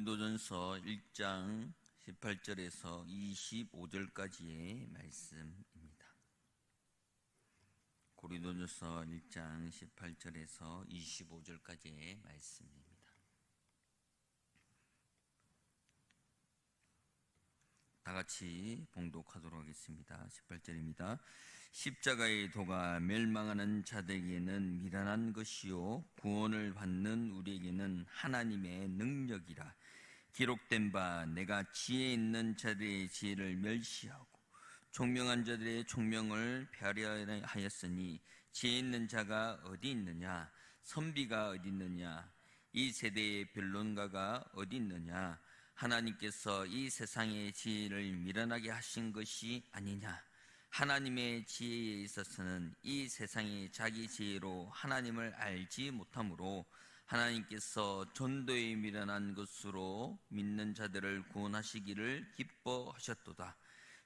고린도전서 1장 18절에서 25절까지의 말씀입니다. 고린도전서 1장 18절에서 25절까지의 말씀입니다. 다 같이 봉독하도록 하겠습니다. 18절입니다. 십자가의 도가 멸망하는 자들에게는 미련한 것이요 구원을 받는 우리에게는 하나님의 능력이라. 기록된 바 내가 지혜 있는 자들의 지혜를 멸시하고 총명한 자들의 총명을 폐하려 하였으니 지혜 있는 자가 어디 있느냐, 선비가 어디 있느냐, 이 세대의 변론가가 어디 있느냐. 하나님께서 이 세상의 지혜를 미련하게 하신 것이 아니냐. 하나님의 지혜에 있어서는 이 세상이 자기 지혜로 하나님을 알지 못하므로 하나님께서 전도에 미련한 것으로 믿는 자들을 구원하시기를 기뻐하셨도다.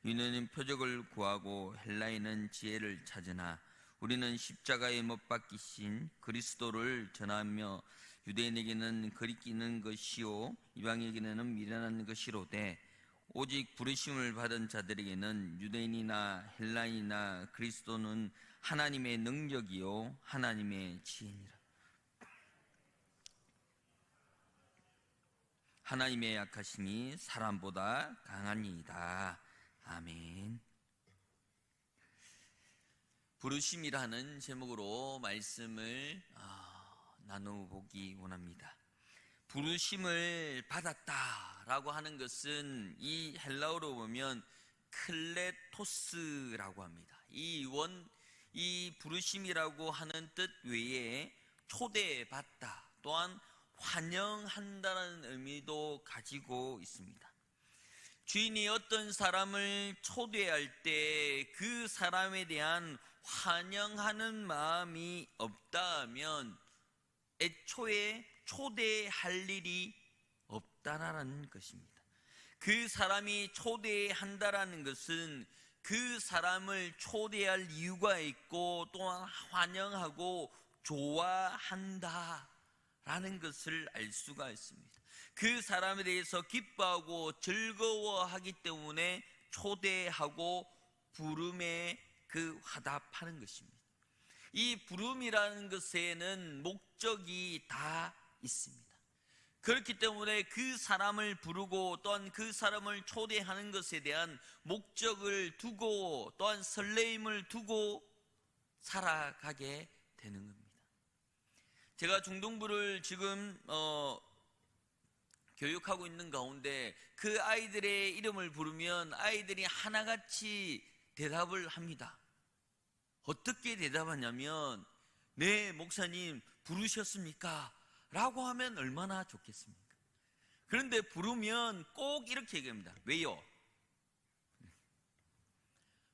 유대인은 표적을 구하고 헬라인은 지혜를 찾으나 우리는 십자가에 못 박히신 그리스도를 전하며 유대인에게는 거리끼는 것이요 이방에게는 미련한 것이로되 오직 부르심을 받은 자들에게는 유대인이나 헬라인이나 그리스도는 하나님의 능력이요 하나님의 지혜니라. 하나님의 약하심이 사람보다 강하니이다. 아멘. 부르심이라는 제목으로 말씀을 나눠보기 원합니다. 부르심을 받았다라고 하는 것은 이 헬라어로 보면 클레토스라고 합니다. 이 부르심이라고 하는 뜻 외에 초대받다 또한 환영한다는 의미도 가지고 있습니다. 주인이 어떤 사람을 초대할 때 그 사람에 대한 환영하는 마음이 없다면 애초에 초대할 일이 없다라는 것입니다. 그 사람이 초대한다라는 것은 그 사람을 초대할 이유가 있고 또한 환영하고 좋아한다라는 것을 알 수가 있습니다. 그 사람에 대해서 기뻐하고 즐거워하기 때문에 초대하고 부름에 화답하는 것입니다. 이 부름이라는 것에는 목적이 다 있습니다. 그렇기 때문에 그 사람을 부르고 또한 그 사람을 초대하는 것에 대한 목적을 두고 또한 설레임을 두고 살아가게 되는 겁니다. 제가 중등부를 지금 교육하고 있는 가운데 그 아이들의 이름을 부르면 아이들이 하나같이 대답을 합니다. 어떻게 대답하냐면 네 목사님 부르셨습니까? 라고 하면 얼마나 좋겠습니까? 그런데 부르면 꼭 이렇게 얘기합니다. 왜요?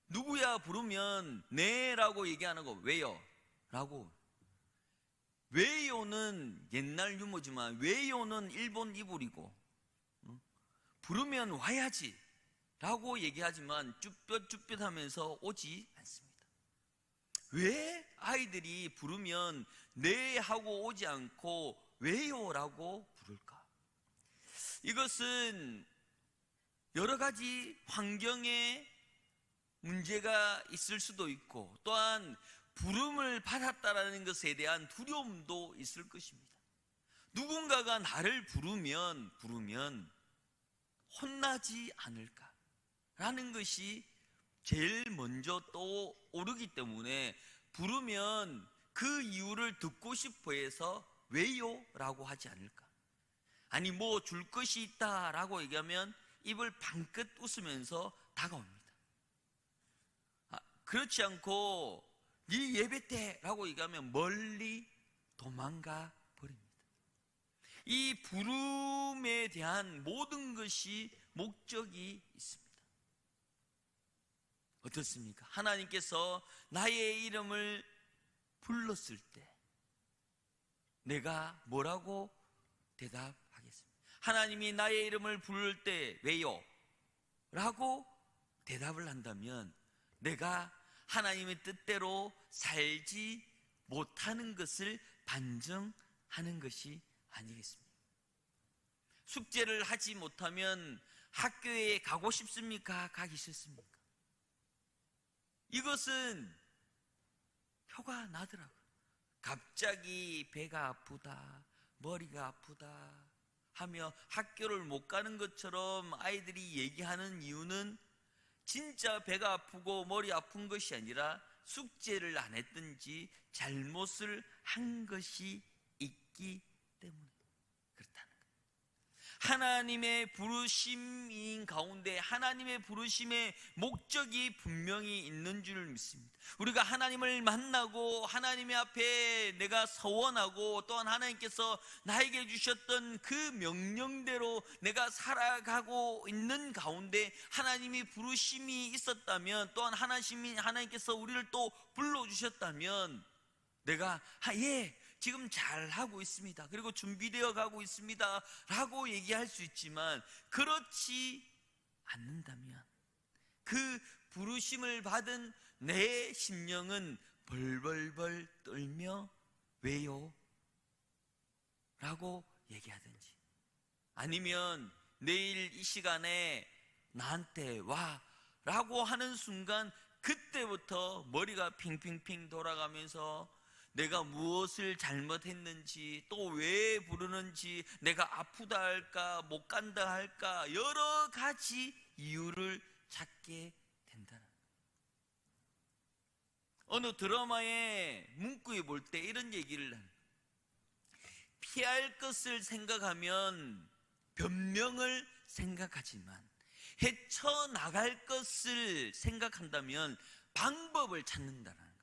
누구야 부르면 네 라고 얘기 안 하고 왜요? 라고. 왜요는 옛날 유머지만 왜요는 일본 이불이고 부르면 와야지 라고 얘기하지만 쭈뼛쭈뼛 하면서 오지 않습니다. 왜 아이들이 부르면 네 하고 오지 않고 왜요 라고 부를까? 이것은 여러 가지 환경에 문제가 있을 수도 있고 또한 부름을 받았다라는 것에 대한 두려움도 있을 것입니다. 누군가가 나를 부르면 혼나지 않을까라는 것이 제일 먼저 떠오르기 때문에 부르면 그 이유를 듣고 싶어 해서 왜요? 라고 하지 않을까? 아니 뭐 줄 것이 있다라고 얘기하면 입을 방긋 웃으면서 다가옵니다. 그렇지 않고 네 예배 때라고 얘기하면 멀리 도망가 버립니다. 이 부름에 대한 모든 것이 목적이 있습니다. 어떻습니까? 하나님께서 나의 이름을 불렀을 때 내가 뭐라고 대답하겠습니까? 하나님이 나의 이름을 부를 때 왜요? 라고 대답을 한다면 내가 하나님의 뜻대로 살지 못하는 것을 반증하는 것이 아니겠습니까? 숙제를 하지 못하면 학교에 가고 싶습니까? 가기 싫습니까? 이것은 표가 나더라고요. 갑자기 배가 아프다, 머리가 아프다 하며 학교를 못 가는 것처럼 아이들이 얘기하는 이유는 진짜 배가 아프고 머리 아픈 것이 아니라 숙제를 안 했든지 잘못을 한 것이 있기 때문에 그렇다는 거예요. 하나님의 부르심인 가운데 하나님의 부르심의 목적이 분명히 있는 줄 믿습니다. 우리가 하나님을 만나고 하나님의 앞에 내가 서원하고 또한 하나님께서 나에게 주셨던 그 명령대로 내가 살아가고 있는 가운데 하나님이 부르심이 있었다면, 또한 하나님께서 우리를 또 불러주셨다면 내가 지금 잘하고 있습니다, 그리고 준비되어 가고 있습니다 라고 얘기할 수 있지만, 그렇지 않는다면 그 부르심을 받은 내 심령은 벌벌벌 떨며 왜요? 라고 얘기하든지, 아니면 내일 이 시간에 나한테 와 라고 하는 순간 그때부터 머리가 핑핑핑 돌아가면서 내가 무엇을 잘못했는지, 또 왜 부르는지, 내가 아프다 할까 못 간다 할까 여러 가지 이유를 찾게 된다는 거예요. 어느 드라마의 문구에 볼 때 이런 얘기를 합니다. 피할 것을 생각하면 변명을 생각하지만 헤쳐나갈 것을 생각한다면 방법을 찾는다는 겁니다.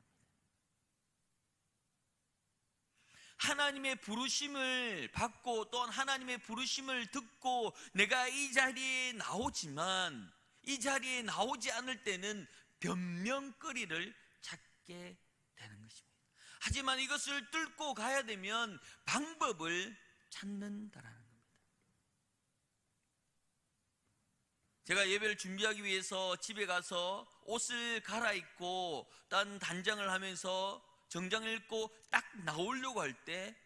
하나님의 부르심을 받고 또한 하나님의 부르심을 듣고 내가 이 자리에 나오지만, 이 자리에 나오지 않을 때는 변명거리를 찾게 되는 것입니다. 하지만 이것을 뚫고 가야 되면 방법을 찾는다라는 겁니다. 제가 예배를 준비하기 위해서 집에 가서 옷을 갈아입고 딴 단장을 하면서 정장을 입고 딱 나오려고 할 때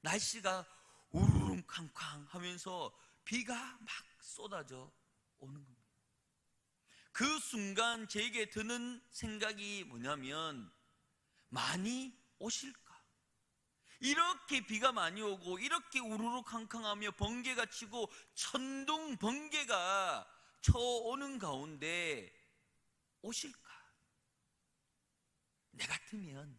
날씨가 우르릉쾅쾅 하면서 비가 막 쏟아져 오는 겁니다. 그 순간 제게 드는 생각이 뭐냐면, 많이 오실까? 이렇게 비가 많이 오고 이렇게 우르르캉캉하며 번개가 치고 천둥 번개가 쳐오는 가운데 오실까? 내 같으면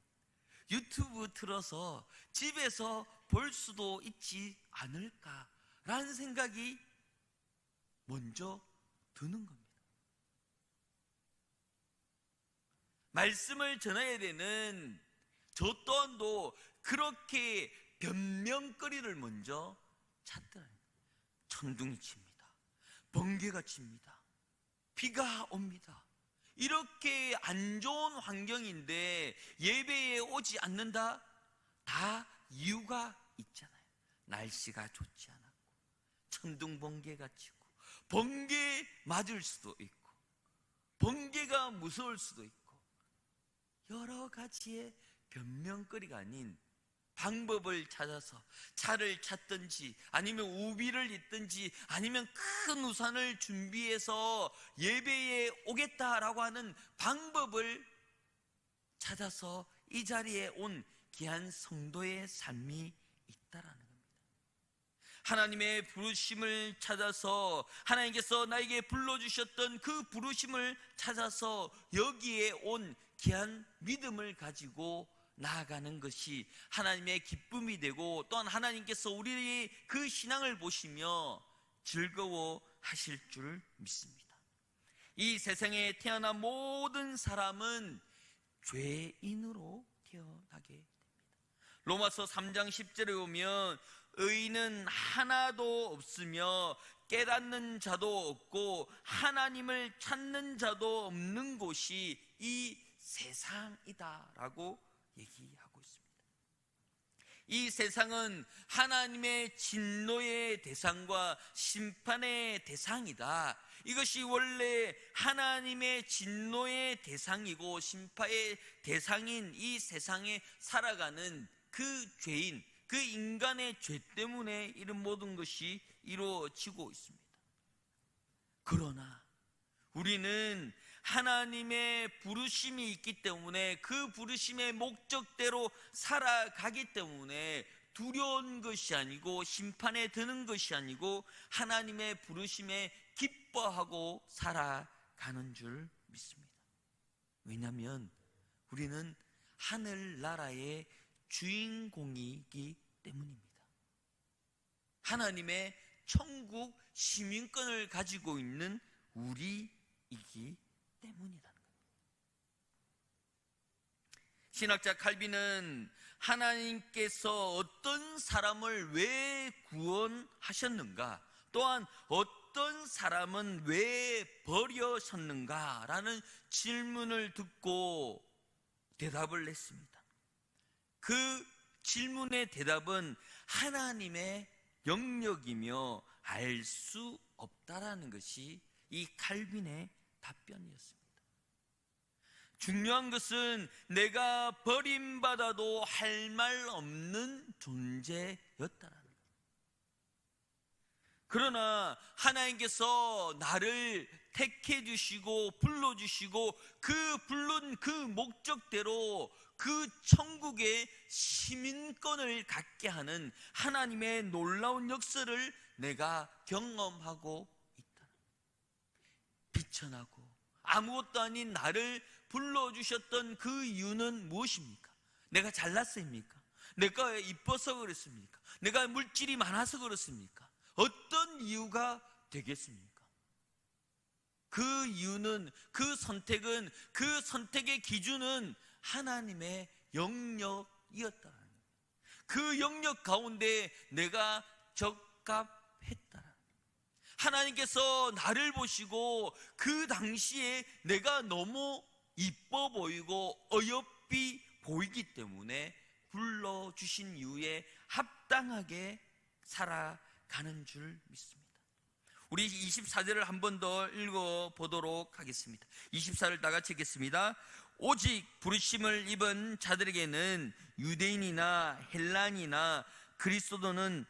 유튜브 틀어서 집에서 볼 수도 있지 않을까라는 생각이 먼저 드는 겁니다. 말씀을 전해야 되는 저 또한도 그렇게 변명거리를 먼저 찾더라고요. 천둥이 칩니다, 번개가 칩니다, 비가 옵니다. 이렇게 안 좋은 환경인데 예배에 오지 않는다? 다 이유가 있잖아요. 날씨가 좋지 않았고, 천둥 번개가 치고, 번개 맞을 수도 있고, 번개가 무서울 수도 있고, 여러 가지의 변명거리가 아닌 방법을 찾아서 차를 찾든지 아니면 우비를 입든지 아니면 큰 우산을 준비해서 예배에 오겠다라고 하는 방법을 찾아서 이 자리에 온 귀한 성도의 삶이 있다라는 겁니다. 하나님의 부르심을 찾아서, 하나님께서 나에게 불러주셨던 그 부르심을 찾아서 여기에 온 귀한 믿음을 가지고 나아가는 것이 하나님의 기쁨이 되고, 또한 하나님께서 우리의 그 신앙을 보시며 즐거워하실 줄 믿습니다. 이 세상에 태어난 모든 사람은 죄인으로 태어나게 됩니다. 로마서 3장 10절에 보면 의인은 하나도 없으며 깨닫는 자도 없고 하나님을 찾는 자도 없는 곳이 이 세상이다 라고 얘기하고 있습니다. 이 세상은 하나님의 진노의 대상과 심판의 대상이다. 이것이 원래 하나님의 진노의 대상이고 심판의 대상인 이 세상에 살아가는 그 죄인, 그 인간의 죄 때문에 이런 모든 것이 이루어지고 있습니다. 그러나 우리는 하나님의 부르심이 있기 때문에 그 부르심의 목적대로 살아가기 때문에 두려운 것이 아니고 심판에 드는 것이 아니고 하나님의 부르심에 기뻐하고 살아가는 줄 믿습니다. 왜냐하면 우리는 하늘나라의 주인공이기 때문입니다. 하나님의 천국 시민권을 가지고 있는 우리이기 때문이라는 겁니다. 신학자 칼빈은 하나님께서 어떤 사람을 왜 구원하셨는가, 또한 어떤 사람은 왜 버려졌는가라는 질문을 듣고 대답을 했습니다. 그 질문의 대답은 하나님의 영역이며 알 수 없다라는 것이 이 칼빈의 답변이었습니다. 중요한 것은 내가 버림받아도 할 말 없는 존재였다라는 것. 그러나 하나님께서 나를 택해 주시고 불러주시고 그 부른 그 목적대로 그 천국의 시민권을 갖게 하는 하나님의 놀라운 역사를 내가 경험하고 있다. 비천하고 아무것도 아닌 나를 불러주셨던 그 이유는 무엇입니까? 내가 잘났습니까? 내가 이뻐서 그렇습니까? 내가 물질이 많아서 그렇습니까? 어떤 이유가 되겠습니까? 그 이유는, 그 선택은, 그 선택의 기준은 하나님의 영역이었다. 그 영역 가운데 내가 적합했다. 하나님께서 나를 보시고 그 당시에 내가 너무 이뻐 보이고 어여삐 보이기 때문에 불러주신 이유에 합당하게 살아가는 줄 믿습니다. 우리 24절을 한 번 더 읽어보도록 하겠습니다. 24절 다 같이 읽겠습니다. 오직 부르심을 입은 자들에게는 유대인이나 헬란이나 그리스도는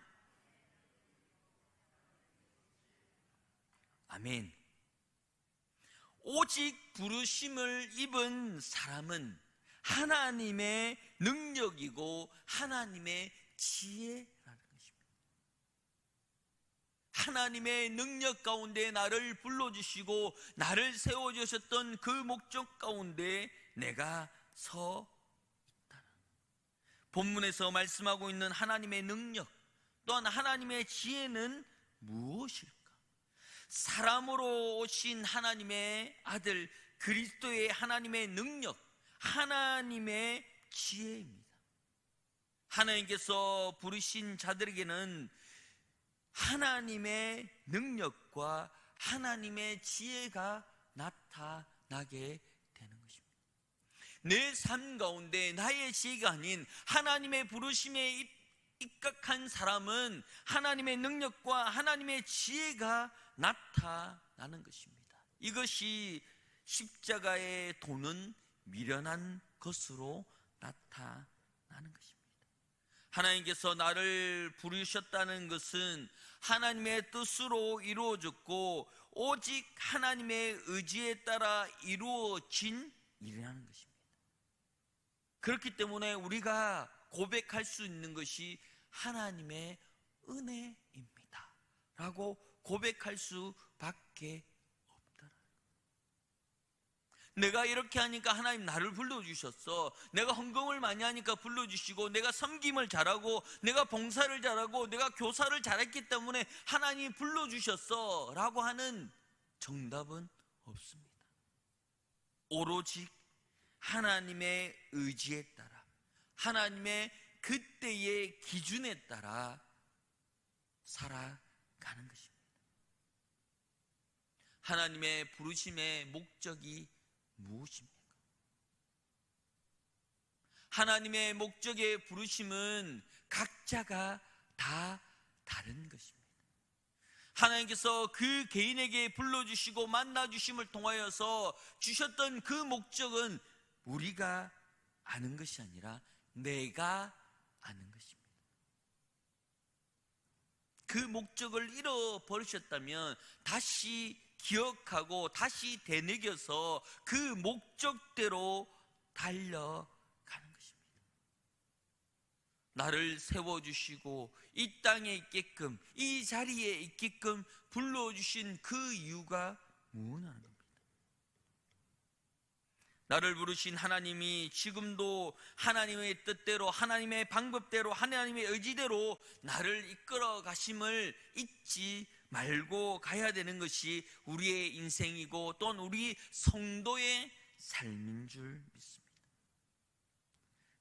아멘. 오직 부르심을 입은 사람은 하나님의 능력이고 하나님의 지혜라는 것입니다. 하나님의 능력 가운데 나를 불러주시고 나를 세워주셨던 그 목적 가운데 내가 서 있다. 본문에서 말씀하고 있는 하나님의 능력 또한 하나님의 지혜는 무엇일까? 사람으로 오신 하나님의 아들 그리스도의 하나님의 능력, 하나님의 지혜입니다. 하나님께서 부르신 자들에게는 하나님의 능력과 하나님의 지혜가 나타나게 되는 것입니다. 내 삶 가운데 나의 지혜가 아닌 하나님의 부르심에 입각한 사람은 하나님의 능력과 하나님의 지혜가 나타나는 것입니다. 이것이 십자가의 도는 미련한 것으로 나타나는 것입니다. 하나님께서 나를 부르셨다는 것은 하나님의 뜻으로 이루어졌고 오직 하나님의 의지에 따라 이루어진 일이라는 것입니다. 그렇기 때문에 우리가 고백할 수 있는 것이 하나님의 은혜입니다 라고 고백할 수밖에 없더라. 내가 이렇게 하니까 하나님 나를 불러주셨어. 내가 헌금을 많이 하니까 불러주시고, 내가 섬김을 잘하고, 내가 봉사를 잘하고, 내가 교사를 잘했기 때문에 하나님이 불러주셨어 라고 하는 정답은 없습니다. 오로지 하나님의 의지에 따라, 하나님의 그때의 기준에 따라 살아가는 것입니다. 하나님의 부르심의 목적이 무엇입니까? 하나님의 목적의 부르심은 각자가 다 다른 것입니다. 하나님께서 그 개인에게 불러주시고 만나주심을 통하여서 주셨던 그 목적은 우리가 아는 것이 아니라 내가 아는 것입니다. 그 목적을 잃어버리셨다면 다시 기억하고 다시 되새겨서 그 목적대로 달려가는 것입니다. 나를 세워주시고 이 땅에 있게끔, 이 자리에 있게끔 불러주신 그 이유가 무엇이냐는 겁니다. 나를 부르신 하나님이 지금도 하나님의 뜻대로, 하나님의 방법대로, 하나님의 의지대로 나를 이끌어 가심을 잊지 말고 가야 되는 것이 우리의 인생이고 또한 우리 성도의 삶인 줄 믿습니다.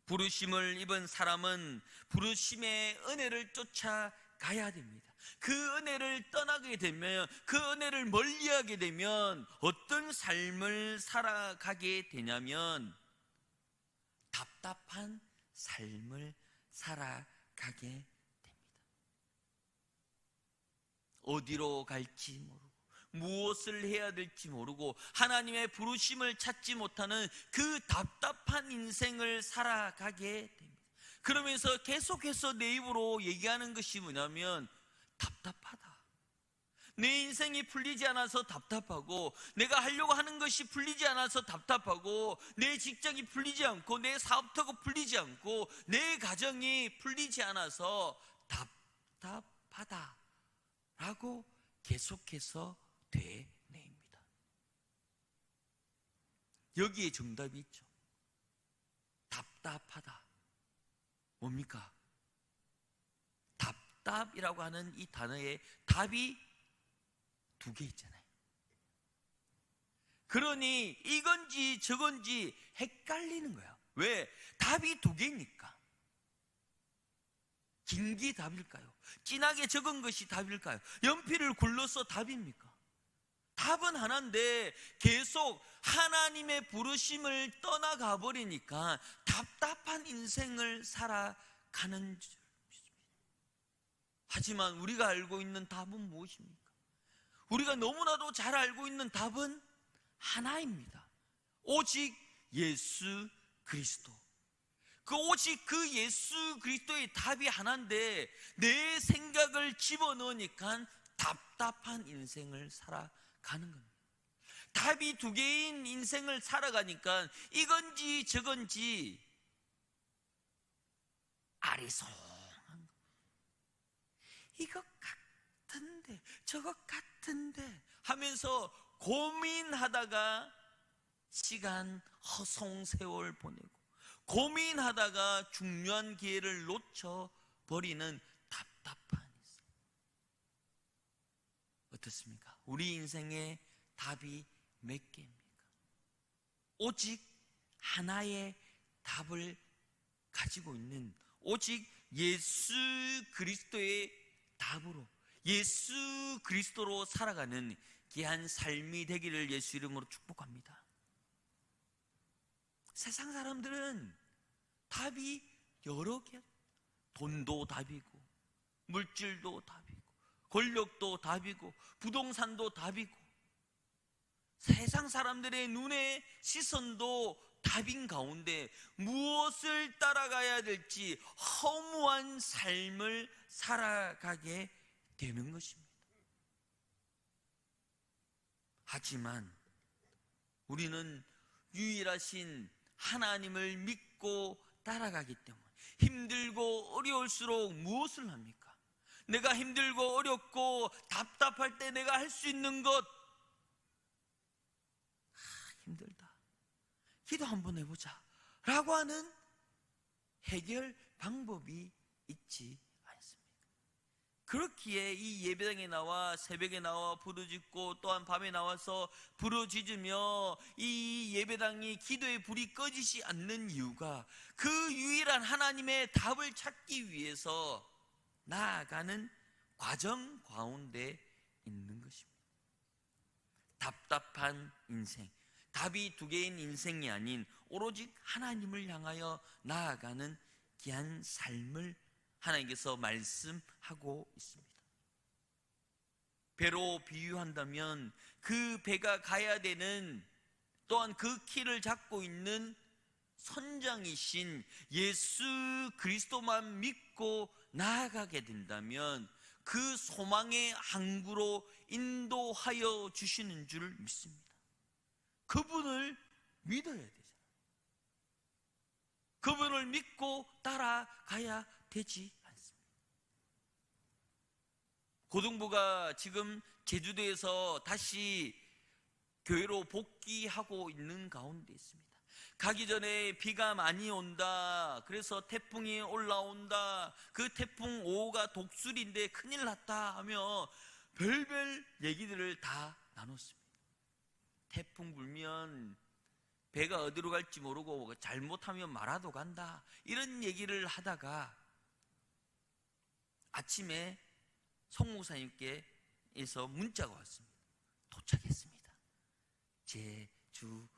부르심을 입은 사람은 부르심의 은혜를 쫓아가야 됩니다. 그 은혜를 떠나게 되면, 그 은혜를 멀리하게 되면 어떤 삶을 살아가게 되냐면 답답한 삶을 살아가게 됩니다. 어디로 갈지 모르고 무엇을 해야 될지 모르고 하나님의 부르심을 찾지 못하는 그 답답한 인생을 살아가게 됩니다. 그러면서 계속해서 내 입으로 얘기하는 것이 뭐냐면 답답하다. 내 인생이 풀리지 않아서 답답하고, 내가 하려고 하는 것이 풀리지 않아서 답답하고, 내 직장이 풀리지 않고, 내 사업터가 풀리지 않고, 내 가정이 풀리지 않아서 답답하다 라고 계속해서 되뇌입니다. 여기에 정답이 있죠. 답답하다. 뭡니까? 답답이라고 하는 이 단어에 답이 두 개 있잖아요. 그러니 이건지 저건지 헷갈리는 거야. 왜? 답이 두 개니까. 긴 게 답일까요? 진하게 적은 것이 답일까요? 연필을 굴러서 답입니까? 답은 하나인데 계속 하나님의 부르심을 떠나가 버리니까 답답한 인생을 살아가는 줄 믿습니다. 하지만 우리가 알고 있는 답은 무엇입니까? 우리가 너무나도 잘 알고 있는 답은 하나입니다. 오직 예수 그리스도. 오직 그 예수 그리스도의 답이 하나인데 내 생각을 집어넣으니까 답답한 인생을 살아가는 겁니다. 답이 두 개인 인생을 살아가니까 이건지 저건지 아리송한 거. 이것 같은데 저것 같은데 하면서 고민하다가 시간 허송세월 보내고, 고민하다가 중요한 기회를 놓쳐버리는 답답한 인생. 어떻습니까? 우리 인생의 답이 몇 개입니까? 오직 하나의 답을 가지고 있는, 오직 예수 그리스도의 답으로, 예수 그리스도로 살아가는 귀한 삶이 되기를 예수 이름으로 축복합니다. 세상 사람들은 답이 여러 개, 돈도 답이고, 물질도 답이고, 권력도 답이고, 부동산도 답이고, 세상 사람들의 눈의 시선도 답인 가운데 무엇을 따라가야 될지 허무한 삶을 살아가게 되는 것입니다. 하지만 우리는 유일하신 하나님을 믿고 따라가기 때문에 힘들고 어려울수록 무엇을 합니까? 내가 힘들고 어렵고 답답할 때 내가 할 수 있는 것, 힘들다, 기도 한번 해보자 라고 하는 해결 방법이 있지 않습니까? 그렇기에 이 예배당에 나와 새벽에 나와 부르짖고 또한 밤에 나와서 부르짖으며 이 예배당이 기도의 불이 꺼지지 않는 이유가 그 유일한 하나님의 답을 찾기 위해서 나아가는 과정 가운데 있는 것입니다. 답답한 인생, 답이 두 개인 인생이 아닌 오로지 하나님을 향하여 나아가는 귀한 삶을 하나님께서 말씀하고 있습니다. 배로 비유한다면 그 배가 가야 되는, 또한 그 키를 잡고 있는 선장이신 예수 그리스도만 믿고 나아가게 된다면 그 소망의 항구로 인도하여 주시는 줄 믿습니다. 그분을 믿어야 되잖아요. 그분을 믿고 따라가야 되지 않습니다. 고등부가 지금 제주도에서 다시 교회로 복귀하고 있는 가운데 있습니다. 가기 전에 비가 많이 온다, 그래서 태풍이 올라온다, 그 태풍 5호가 독수리인데 큰일 났다 하며 별별 얘기들을 다 나눴습니다. 태풍 불면 배가 어디로 갈지 모르고 잘못하면 마라도 간다, 이런 얘기를 하다가 아침에 송 목사님께서 문자가 왔습니다. 도착했습니다. 제주도입니다.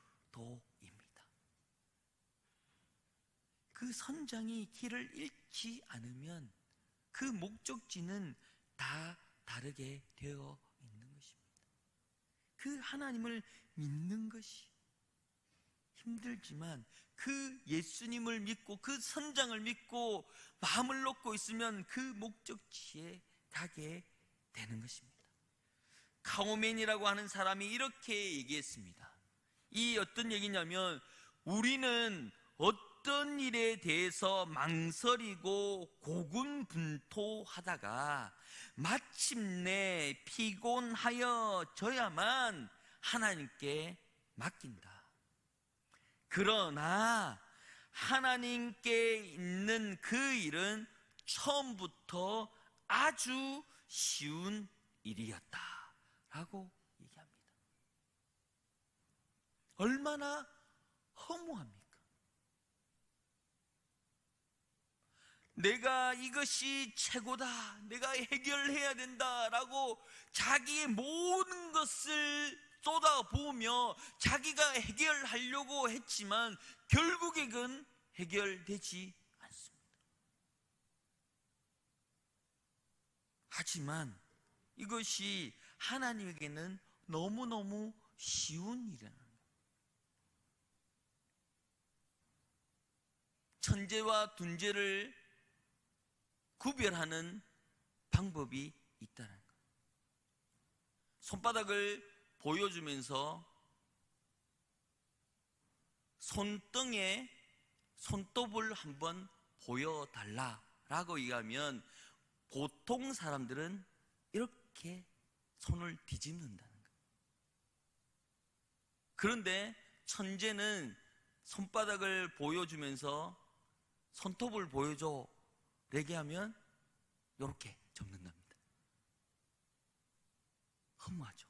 그 선장이 길을 잃지 않으면 그 목적지는 다 다르게 되어 있는 것입니다. 그 하나님을 믿는 것이 힘들지만 그 예수님을 믿고 그 선장을 믿고 마음을 놓고 있으면 그 목적지에 가게 되는 것입니다. 카오맨이라고 하는 사람이 이렇게 얘기했습니다. 이 어떤 얘기냐면, 우리는 어떤 일에 대해서 망설이고 고군분투하다가 마침내 피곤하여져야만 하나님께 맡긴다. 그러나 하나님께 있는 그 일은 처음부터 아주 쉬운 일이었다 라고 얘기합니다. 얼마나 허무합니까? 내가 이것이 최고다, 내가 해결해야 된다라고 자기의 모든 것을 쏟아부으며 자기가 해결하려고 했지만 결국에는 해결되지 않습니다. 하지만 이것이 하나님에게는 너무너무 쉬운 일이라는 거예요. 천재와 둔재를 구별하는 방법이 있다는 거예요. 손바닥을 보여주면서 손등에 손톱을 한번 보여달라라고 얘기하면 보통 사람들은 이렇게 손을 뒤집는다는 거예요. 그런데 천재는 손바닥을 보여주면서 손톱을 보여줘 얘기하면 이렇게 접는답니다. 허무하죠.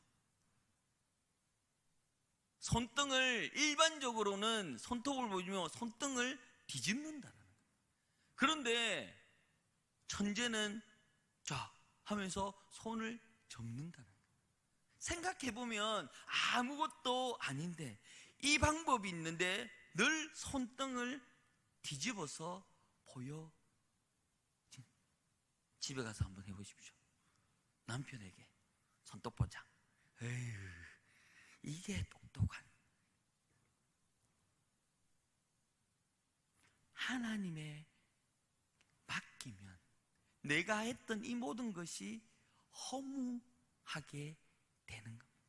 손등을 일반적으로는 손톱을 보여주면 손등을 뒤집는다는 거예요. 그런데 천재는 자 하면서 손을 접는다는 거예요. 생각해보면 아무것도 아닌데 이 방법이 있는데 늘 손등을 뒤집어서 보여. 집에 가서 한번 해보십시오. 남편에게 손톱 보자. 에휴, 이게 똑똑한. 하나님의 맡기면 내가 했던 이 모든 것이 허무하게 되는 겁니다.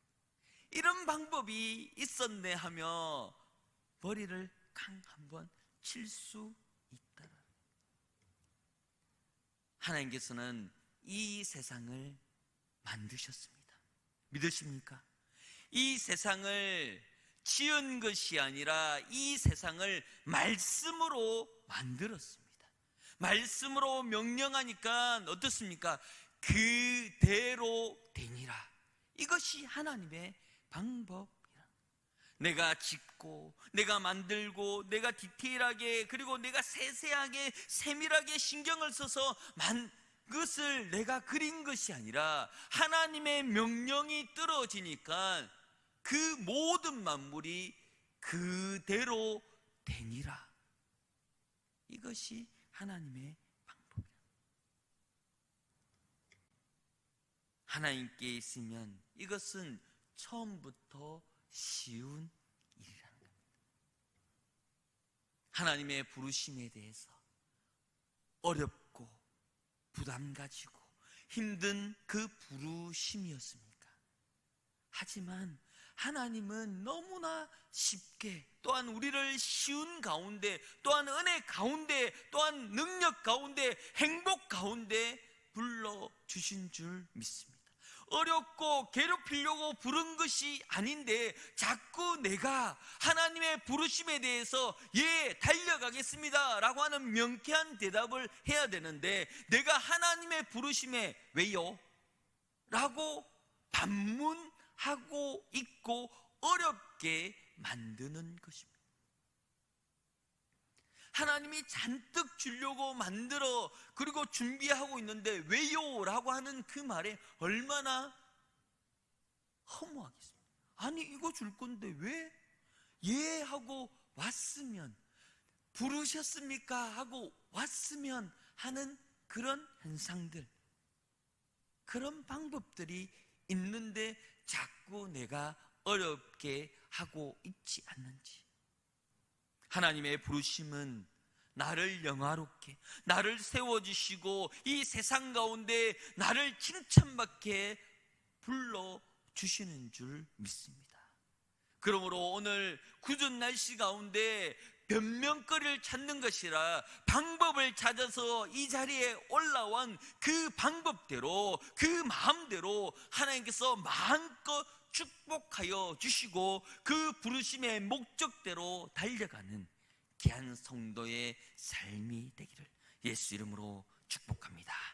이런 방법이 있었네 하며 머리를 캉 한번 칠 수 있다. 하나님께서는 이 세상을 만드셨습니다. 믿으십니까? 이 세상을 지은 것이 아니라 이 세상을 말씀으로 만들었습니다. 말씀으로 명령하니까 어떻습니까? 그대로 되니라. 이것이 하나님의 방법이라. 내가 짓고 내가 만들고 내가 디테일하게 그리고 내가 세세하게 세밀하게 신경을 써서 그것을 내가 그린 것이 아니라 하나님의 명령이 떨어지니까 그 모든 만물이 그대로 되니라. 이것이 하나님의 방법이라. 하나님께 있으면 이것은 처음부터 쉬운 일이라는 겁니다. 하나님의 부르심에 대해서 어렵고 부담 가지고 힘든 그 부르심이었습니까? 하지만 하나님은 너무나 쉽게, 또한 우리를 쉬운 가운데, 또한 은혜 가운데, 또한 능력 가운데, 행복 가운데 불러주신 줄 믿습니다. 어렵고 괴롭히려고 부른 것이 아닌데 자꾸 내가 하나님의 부르심에 대해서 예, 달려가겠습니다 라고 하는 명쾌한 대답을 해야 되는데, 내가 하나님의 부르심에 왜요? 라고 반문하고 있고 어렵게 만드는 것입니다. 하나님이 잔뜩 주려고 만들어 그리고 준비하고 있는데 왜요? 라고 하는 그 말에 얼마나 허무하겠습니까? 아니 이거 줄 건데 왜? 예 하고 왔으면, 부르셨습니까? 하고 왔으면 하는 그런 현상들, 그런 방법들이 있는데 자꾸 내가 어렵게 하고 있지 않는지. 하나님의 부르심은 나를 영화롭게, 나를 세워주시고 이 세상 가운데 나를 칭찬받게 불러주시는 줄 믿습니다. 그러므로 오늘 굳은 날씨 가운데 변명거리를 찾는 것이라 방법을 찾아서 이 자리에 올라온 그 방법대로, 그 마음대로 하나님께서 마음껏 축복하여 주시고 그 부르심의 목적대로 달려가는 귀한 성도의 삶이 되기를 예수 이름으로 축복합니다.